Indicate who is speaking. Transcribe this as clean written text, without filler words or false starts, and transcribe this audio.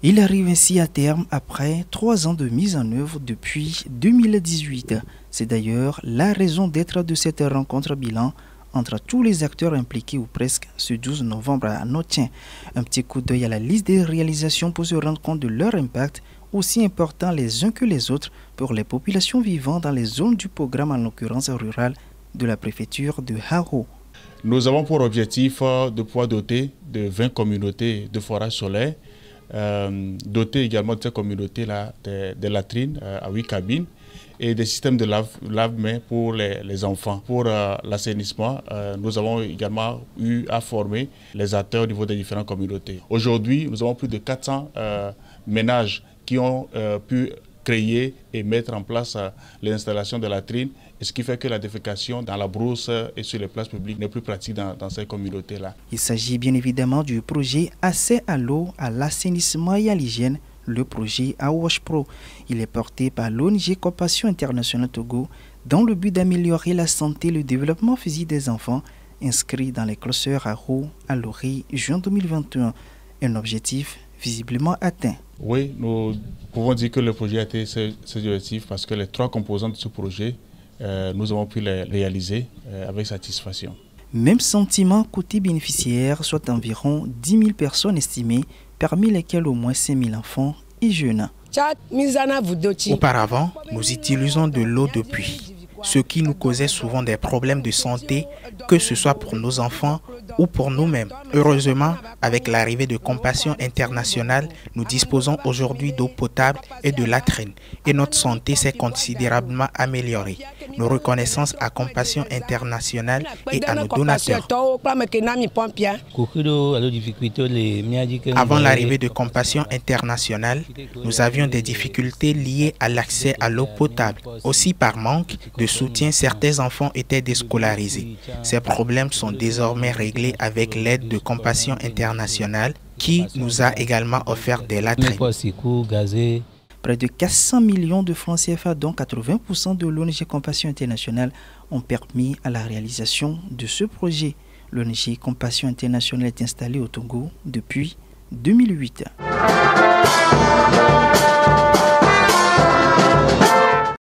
Speaker 1: Il arrive ainsi à terme après 3 ans de mise en œuvre depuis 2018. C'est d'ailleurs la raison d'être de cette rencontre bilan entre tous les acteurs impliqués ou presque ce 12 novembre à Notien. Un petit coup d'œil à la liste des réalisations pour se rendre compte de leur impact, aussi important les uns que les autres pour les populations vivant dans les zones du programme, en l'occurrence rurale, de la préfecture de Haro.
Speaker 2: Nous avons pour objectif de pouvoir doter de 20 communautés de forages solaires, doter également de ces communautés-là des latrines à 8 cabines et des systèmes de lave-mains pour les enfants. Pour l'assainissement, nous avons également eu à former les acteurs au niveau des différentes communautés. Aujourd'hui, nous avons plus de 400 ménages qui ont pu créer et mettre en place l'installation de latrines, ce qui fait que la défécation dans la brousse et sur les places publiques n'est plus pratique dans ces communautés-là.
Speaker 1: Il s'agit bien évidemment du projet Accès à l'eau, à l'assainissement et à l'hygiène, le projet AWASH Pro. Il est porté par l'ONG Compassion Internationale Togo dans le but d'améliorer la santé et le développement physique des enfants inscrits dans les clusters Haro, Alori, juin 2021. Un objectif visiblement atteint.
Speaker 2: Oui, nous pouvons dire que le projet a été ses objectifs parce que les 3 composantes de ce projet, nous avons pu les réaliser avec satisfaction.
Speaker 1: Même sentiment côté bénéficiaire, soit environ 10 000 personnes estimées, parmi lesquelles au moins 5 000 enfants et jeunes.
Speaker 3: Auparavant, nous utilisons de l'eau de pluie, ce qui nous causait souvent des problèmes de santé, que ce soit pour nos enfants ou pour nous-mêmes. Heureusement, avec l'arrivée de Compassion Internationale, nous disposons aujourd'hui d'eau potable et de latrines et notre santé s'est considérablement améliorée. Nos reconnaissances à Compassion Internationale et à nos donateurs. Avant l'arrivée de Compassion Internationale, nous avions des difficultés liées à l'accès à l'eau potable. Aussi par manque de soutien, certains enfants étaient déscolarisés. Ces problèmes sont désormais réglés avec l'aide de Compassion Internationale qui nous a également offert des latrines.
Speaker 1: Près de 400 millions de francs CFA, dont 80% de l'ONG Compassion Internationale, ont permis à la réalisation de ce projet. L'ONG Compassion Internationale est installée au Togo depuis 2008.